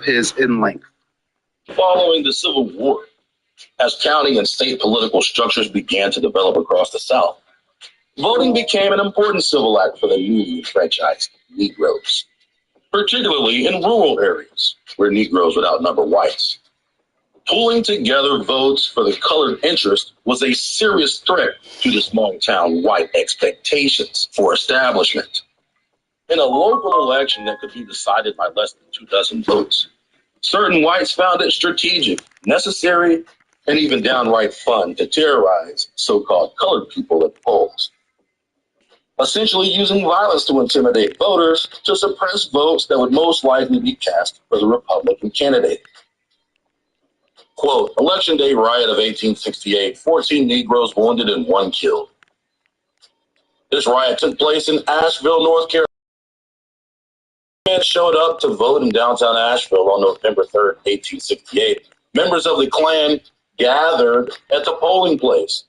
his in length. Following the Civil War, as county and state political structures began to develop across the South, voting became an important civil act for the newly enfranchised Negroes, particularly in rural areas where Negroes would outnumber whites. Pulling together votes for the colored interest was a serious threat to the small town white expectations for establishment. In a local election that could be decided by less than 24 votes, certain whites found it strategic, necessary, and even downright fun to terrorize so-called colored people at polls, essentially using violence to intimidate voters to suppress votes that would most likely be cast for the Republican candidate. Quote, Election Day riot of 1868, 14 Negroes wounded and 1 killed. This riot took place in Asheville, North Carolina. Men showed up to vote in downtown Asheville on November 3rd, 1868. Members of the Klan gathered at the polling place.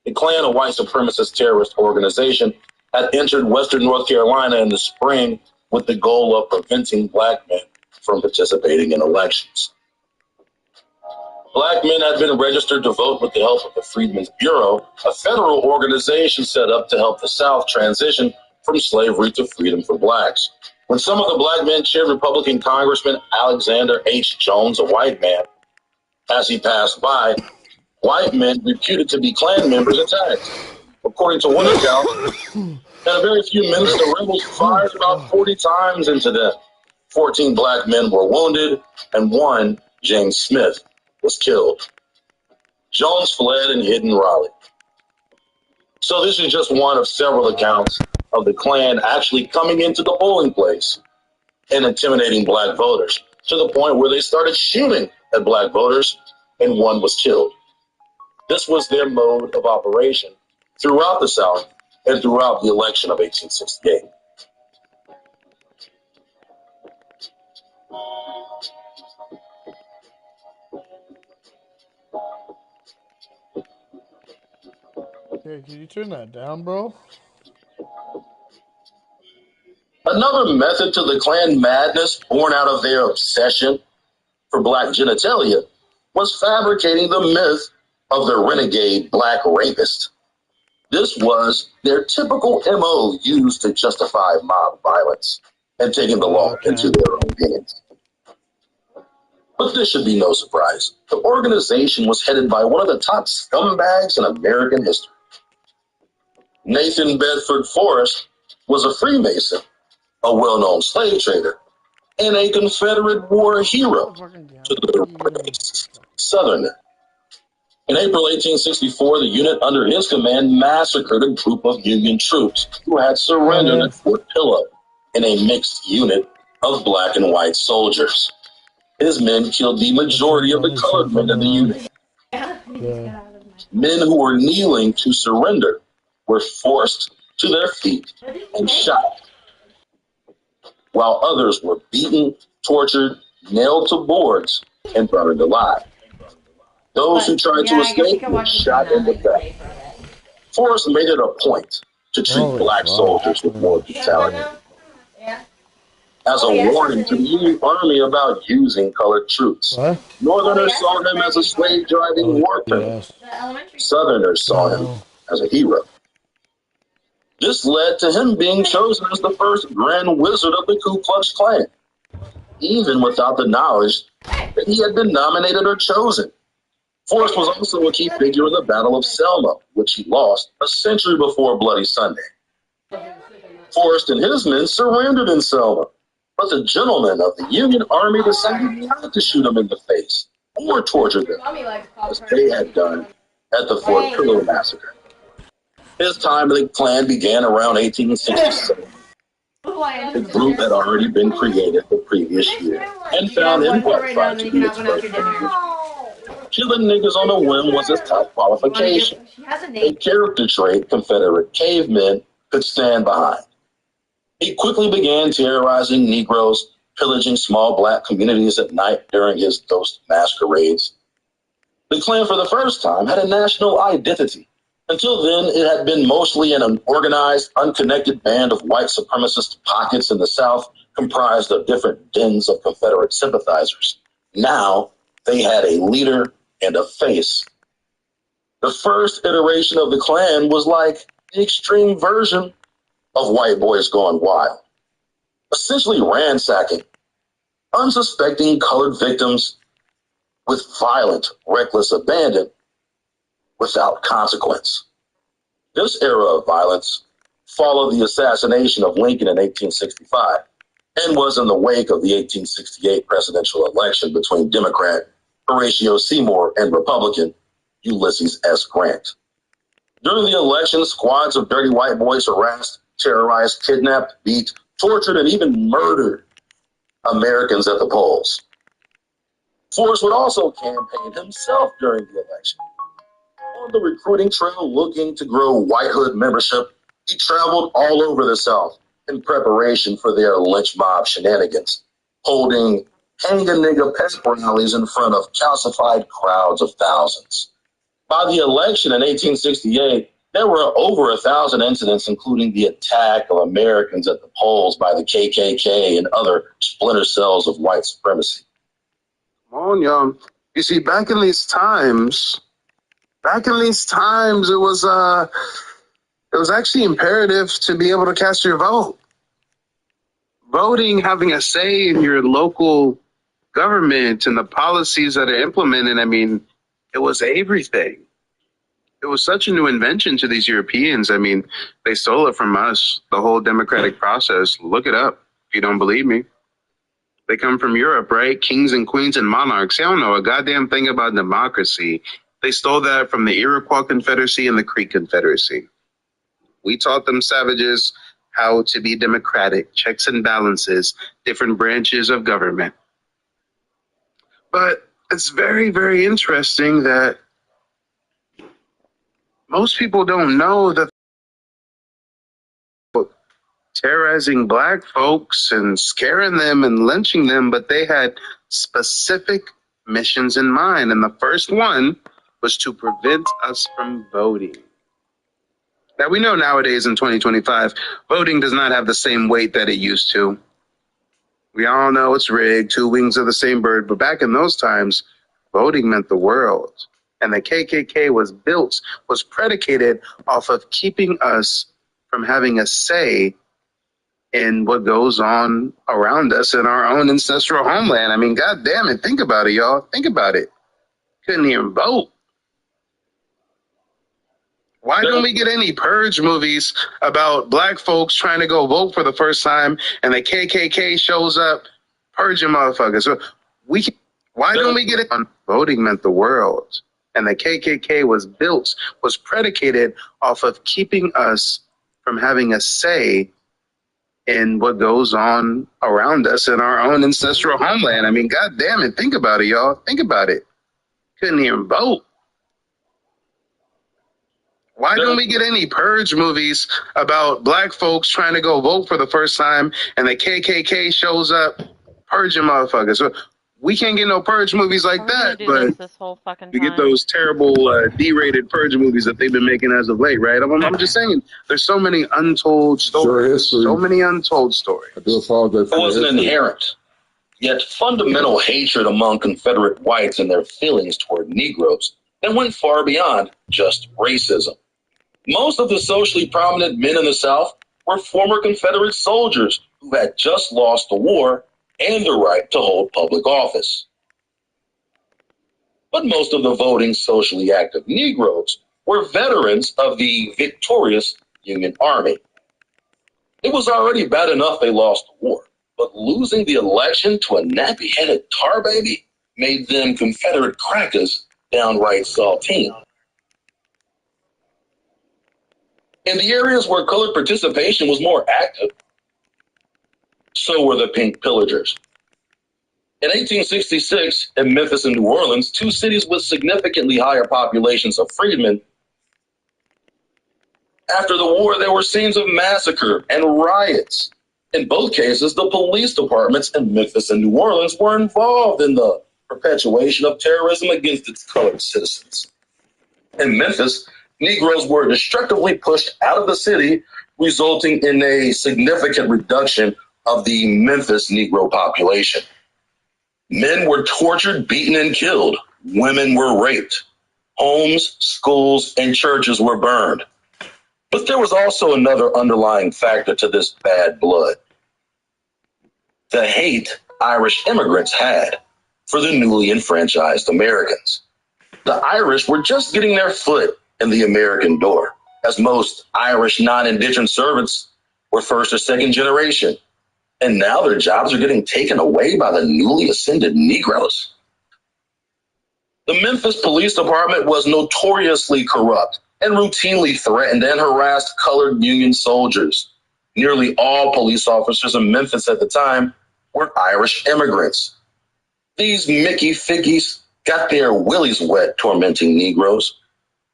The Klan, a white supremacist terrorist organization, had entered Western North Carolina in the spring with the goal of preventing black men from participating in elections. Black men had been registered to vote with the help of the Freedmen's Bureau, a federal organization set up to help the South transition from slavery to freedom for blacks. When some of the black men cheered Republican Congressman Alexander H. Jones, a white man, as he passed by, white men reputed to be Klan members attacked. According to one account, in a very few minutes, the rebels fired about 40 times into them. 14 black men were wounded, and one, James Smith, was killed. Jones fled and hid in Raleigh. So this is just one of several accounts of the Klan actually coming into the polling place and intimidating black voters to the point where they started shooting at black voters and one was killed. This was their mode of operation throughout the South and throughout the election of 1868. Hey, can you turn that down, bro? Another method to the Klan madness born out of their obsession for black genitalia was fabricating the myth of the renegade black rapist. This was their typical MO used to justify mob violence and taking the law into their own hands. But this should be no surprise. The organization was headed by one of the top scumbags in American history. Nathan Bedford Forrest was a Freemason, a well-known slave trader, and a Confederate war hero to the racist Southerner. In April 1864, the unit under his command massacred a group of Union troops who had surrendered at Fort Pillow in a mixed unit of black and white soldiers. His men killed the majority of the colored men in the unit. Men who were kneeling to surrender were forced to their feet and shot, while others were beaten, tortured, nailed to boards, and burned alive. Those who tried to escape were shot in the back. Forrest made it a point to treat black soldiers with more brutality, as a warning to the Union Army about using colored troops. Northerners saw him as a slave-driving war criminal. Southerners saw him as a hero. This led to him being chosen as the first Grand Wizard of the Ku Klux Klan, even without the knowledge that he had been nominated or chosen. Forrest was also a key figure in the Battle of Selma, which he lost a century before Bloody Sunday. Forrest and his men surrendered in Selma, but the gentlemen of the Union Army decided not to shoot them in the face or torture them, as they had done at the Fort Pillow massacre. His time in the Klan began around 1867. The group had already been created the previous year and found him qualified to be its first member. Killing niggas on a whim was his top qualification, a character trait Confederate cavemen could stand behind. He quickly began terrorizing Negroes, pillaging small black communities at night during his ghost masquerades. The Klan, for the first time, had a national identity. Until then, it had been mostly an unorganized, unconnected band of white supremacist pockets in the South comprised of different dens of Confederate sympathizers. Now they had a leader and a face. The first iteration of the Klan was like the extreme version of white boys gone wild, essentially ransacking unsuspecting colored victims with violent, reckless abandon without consequence. This era of violence followed the assassination of Lincoln in 1865 and was in the wake of the 1868 presidential election between Democrat Horatio Seymour and Republican Ulysses S. Grant. During the election, squads of dirty white boys harassed, terrorized, kidnapped, beat, tortured, and even murdered Americans at the polls. Forrest would also campaign himself during the election. On the recruiting trail looking to grow White Hood membership, he traveled all over the South in preparation for their lynch mob shenanigans, holding hang-a-nigga pep rallies in front of calcified crowds of thousands. By the election in 1868, there were over 1,000 incidents, including the attack of Americans at the polls by the KKK and other splinter cells of white supremacy. Come on, y'all. You see, back in these times, it was actually imperative to be able to cast your vote. Voting, having a say in your local government and the policies that are implemented, I mean, it was everything. It was such a new invention to these Europeans. I mean, they stole it from us, the whole democratic process. Look it up if you don't believe me. They come from Europe, right? Kings and queens and monarchs. They don't know a goddamn thing about democracy. They stole that from the Iroquois Confederacy and the Creek Confederacy. We taught them savages how to be democratic, checks and balances, different branches of government. But it's very, very interesting that most people don't know that terrorizing black folks and scaring them and lynching them, but they had specific missions in mind. And the first one was to prevent us from voting. Now, we know nowadays in 2025, voting does not have the same weight that it used to. We all know it's rigged, two wings of the same bird, but back in those times, voting meant the world. And the KKK was predicated off of keeping us from having a say in what goes on around us in our own ancestral homeland. I mean, God damn it, think about it, y'all. Think about it. Couldn't even vote. Why don't we get any Purge movies about black folks trying to go vote for the first time and the KKK shows up, purging motherfuckers? Why don't we get it? Voting meant the world. And the KKK was predicated off of keeping us from having a say in what goes on around us in our own ancestral homeland. I mean, God damn it, think about it, y'all. Think about it. Couldn't even vote. Why don't we get any Purge movies about black folks trying to go vote for the first time and the KKK shows up purging motherfuckers? So we can't get no Purge movies like that, but this whole fucking we time. get those terrible D-rated Purge movies that they've been making as of late, right? I'm just saying, there's so many untold stories. So many untold stories. I do apologize for it was an inherent, yet fundamental hatred among Confederate whites and their feelings toward Negroes that went far beyond just racism. Most of the socially prominent men in the South were former Confederate soldiers who had just lost the war and the right to hold public office. But most of the voting socially active Negroes were veterans of the victorious Union Army. It was already bad enough they lost the war, but losing the election to a nappy-headed tar baby made them Confederate crackers downright saltine. In the areas where colored participation was more active, so were the Pink Pillagers. In 1866, in Memphis and New Orleans, two cities with significantly higher populations of freedmen, after the war, there were scenes of massacre and riots. In both cases, the police departments in Memphis and New Orleans were involved in the perpetuation of terrorism against its colored citizens. In Memphis, Negroes were destructively pushed out of the city, resulting in a significant reduction of the Memphis Negro population. Men were tortured, beaten, and killed. Women were raped. Homes, schools, and churches were burned. But there was also another underlying factor to this bad blood: the hate Irish immigrants had for the newly enfranchised Americans. The Irish were just getting their foot in the American door, as most Irish non-indentured servants were first or second generation. And now their jobs are getting taken away by the newly ascended Negroes. The Memphis Police Department was notoriously corrupt and routinely threatened and harassed colored Union soldiers. Nearly all police officers in Memphis at the time were Irish immigrants. These Mickey Fickies got their willies wet tormenting Negroes,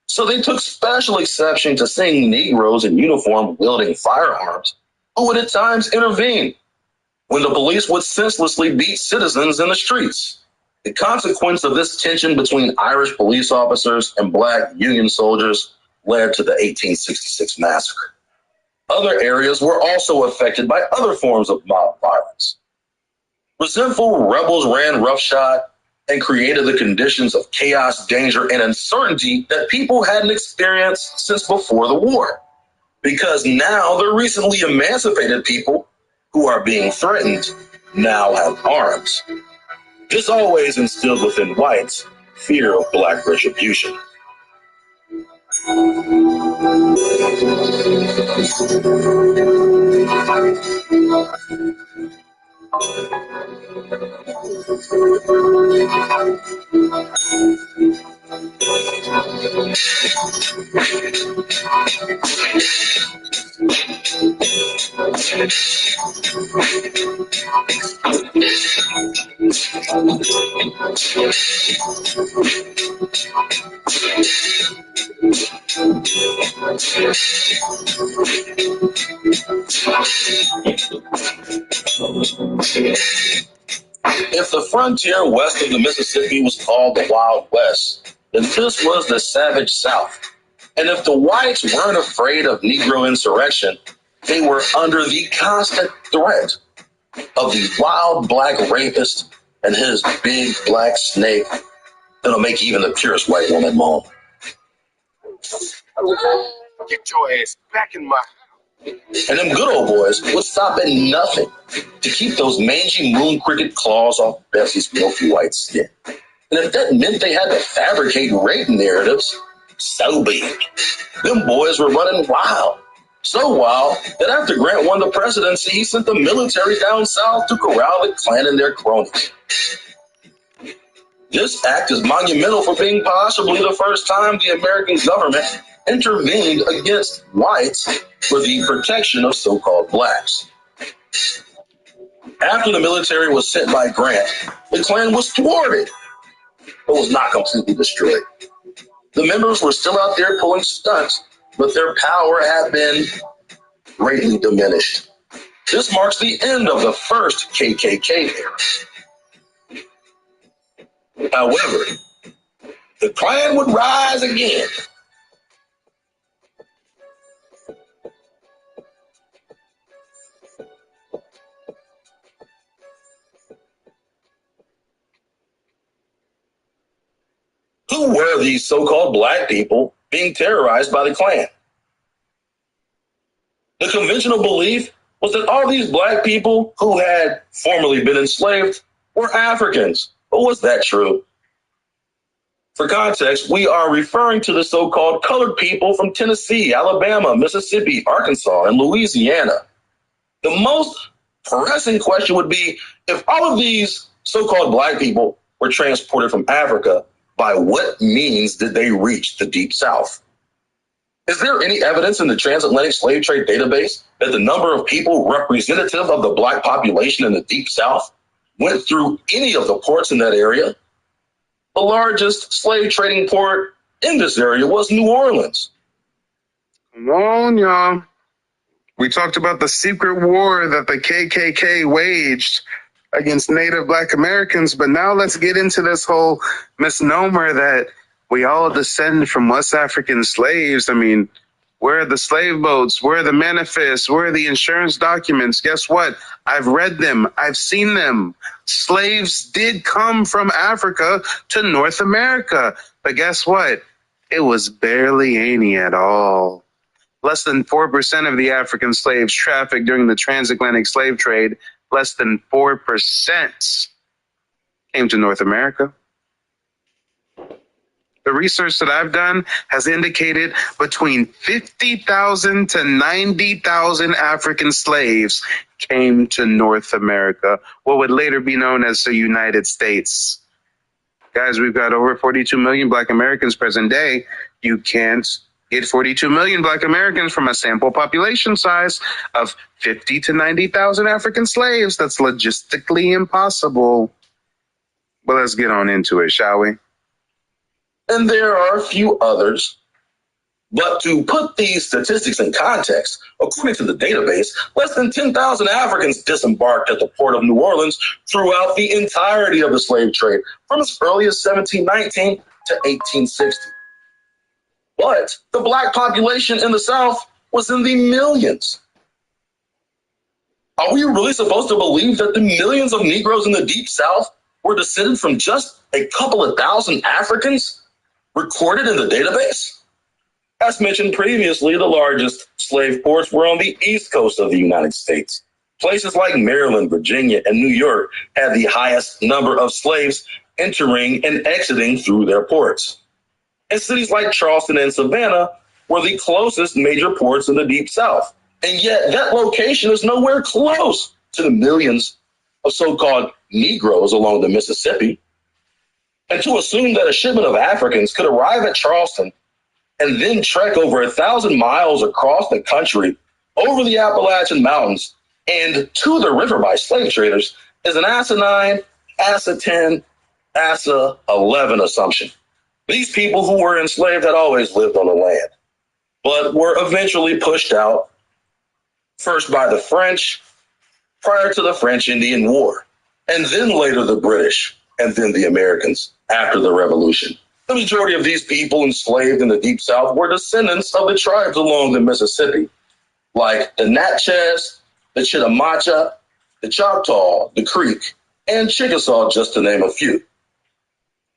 so they took special exception to seeing Negroes in uniform wielding firearms, who would at times intervene when the police would senselessly beat citizens in the streets. The consequence of this tension between Irish police officers and black Union soldiers led to the 1866 massacre. Other areas were also affected by other forms of mob violence. Resentful rebels ran roughshod and created the conditions of chaos, danger, and uncertainty that people hadn't experienced since before the war. Because now the recently emancipated people who are being threatened now have arms. This always instilled within whites fear of black retribution. If the frontier west of the Mississippi was called the Wild West, then this was the savage South. And if the whites weren't afraid of Negro insurrection, they were under the constant threat of the wild black rapist and his big black snake that'll make even the purest white woman moan. Get your ass back in my house. And them good old boys would stop at nothing to keep those mangy moon cricket claws off Bessie's milky white skin. And if that meant they had to fabricate rape narratives, so be it. Them boys were running wild. So wild that after Grant won the presidency, he sent the military down south to corral the Klan and their cronies. This act is monumental for being possibly the first time the American government intervened against whites for the protection of so-called blacks. After the military was sent by Grant, the Klan was thwarted, but was not completely destroyed. The members were still out there pulling stunts, but their power had been greatly diminished. This marks the end of the first KKK era. However, the Klan would rise again. Who were these so-called black people being terrorized by the Klan? The conventional belief was that all these black people who had formerly been enslaved were Africans. But was that true? For context, we are referring to the so-called colored people from Tennessee, Alabama, Mississippi, Arkansas, and Louisiana. The most pressing question would be, if all of these so-called black people were transported from Africa, by what means did they reach the Deep South? Is there any evidence in the transatlantic slave trade database that the number of people representative of the black population in the Deep South went through any of the ports in that area? The largest slave trading port in this area was New Orleans. Come on, y'all. We talked about the secret war that the KKK waged against Native Black Americans, but now let's get into this whole misnomer that we all descend from West African slaves. I mean, Where are the slave boats? Where are the manifests? Where are the insurance documents? Guess what? I've read them. I've seen them. Slaves did come from Africa to North America. But guess what? It was barely any at all. Less than 4% of the African slaves trafficked during the transatlantic slave trade, less than 4% came to North America. The research that I've done has indicated between 50,000 to 90,000 African slaves came to North America, what would later be known as the United States. Guys, we've got over 42 million Black Americans present day. You can't get 42 million Black Americans from a sample population size of 50 to 90,000 African slaves. That's logistically impossible. But let's get on into it, shall we? And there are a few others. But to put these statistics in context, according to the database, less than 10,000 Africans disembarked at the port of New Orleans throughout the entirety of the slave trade, from as early as 1719 to 1860. But the Black population in the South was in the millions. Are we really supposed to believe that the millions of Negroes in the Deep South were descended from just a couple of thousand Africans recorded in the database? As mentioned previously, the largest slave ports were on the east coast of the United States. Places like Maryland, Virginia, and New York had the highest number of slaves entering and exiting through their ports. And cities like Charleston and Savannah were the closest major ports in the Deep South. And yet that location is nowhere close to the millions of so-called Negroes along the Mississippi. And to assume that a shipment of Africans could arrive at Charleston and then trek over 1,000 miles across the country, over the Appalachian Mountains, and to the river by slave traders is an asinine, Assa 10, Assa 11 assumption. These people who were enslaved had always lived on the land, but were eventually pushed out, first by the French, prior to the French-Indian War, and then later the British, and then the Americans after the Revolution. The majority of these people enslaved in the Deep South were descendants of the tribes along the Mississippi, like the Natchez, the Chitimacha, the Choctaw, the Creek, and Chickasaw, just to name a few.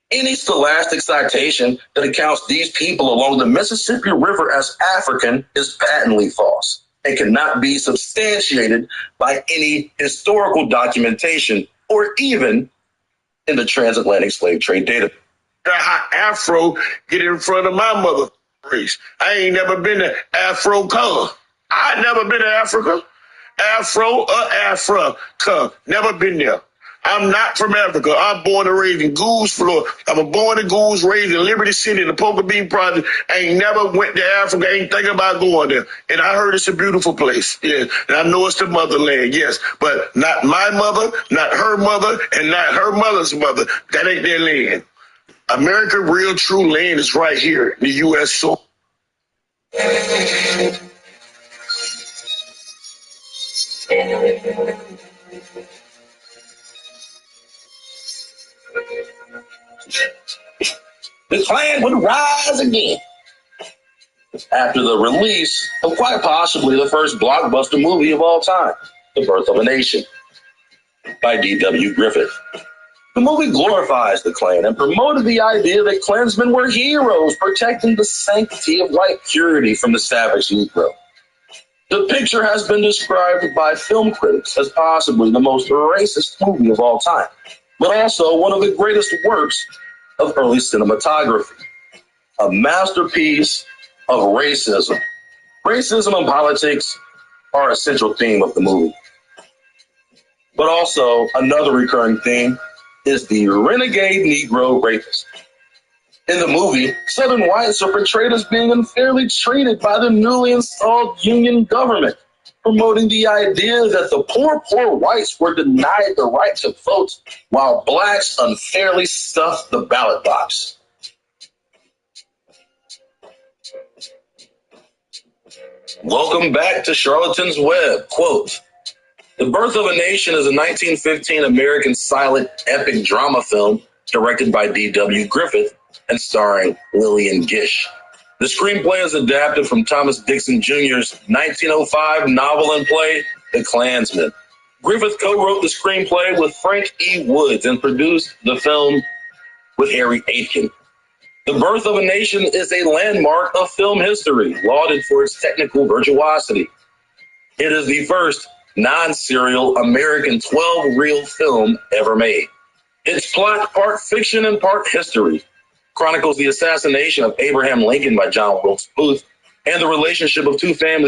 Any scholastic citation that accounts these people along the Mississippi River as African is patently false and cannot be substantiated by any historical documentation or even in the transatlantic slave trade data. How Afro get in front of my mother race. I ain't never been to Afro color. I never been to Africa. Afro or Africa. Never been there. I'm not from Africa. I'm born and raised in Goose, Florida. I'm born and Goose, raised in Liberty City, in the Poker Bean Project. I ain't never went to Africa. Ain't thinking about going there. And I heard it's a beautiful place. Yeah. And I know it's the motherland, yes. But not my mother, not her mother, and not her mother's mother. That ain't their land. America, real true land is right here in the U.S. soil. The Klan would rise again after the release of quite possibly the first blockbuster movie of all time, The Birth of a Nation, by D.W. Griffith. The movie glorifies the Klan and promoted the idea that Klansmen were heroes protecting the sanctity of white purity from the savage Negro. The picture has been described by film critics as possibly the most racist movie of all time, but also one of the greatest works of early cinematography, a masterpiece of racism. Racism and politics are a central theme of the movie. But also another recurring theme is the renegade Negro rapist. In the movie, Southern whites are portrayed as being unfairly treated by the newly installed Union government, promoting the idea that the poor whites were denied the right to vote while blacks unfairly stuffed the ballot box. Welcome back to Charlatan's Web. Quote, The Birth of a Nation is a 1915 American silent epic drama film directed by D.W. Griffith and starring Lillian Gish. The screenplay is adapted from Thomas Dixon Jr.'s 1905 novel and play, The Klansman. Griffith co-wrote the screenplay with Frank E. Woods and produced the film with Harry Aitken. The Birth of a Nation is a landmark of film history, lauded for its technical virtuosity. It is the first non-serial American 12-reel film ever made. Its plot, part fiction and part history, chronicles the assassination of Abraham Lincoln by John Wilkes Booth and the relationship of two families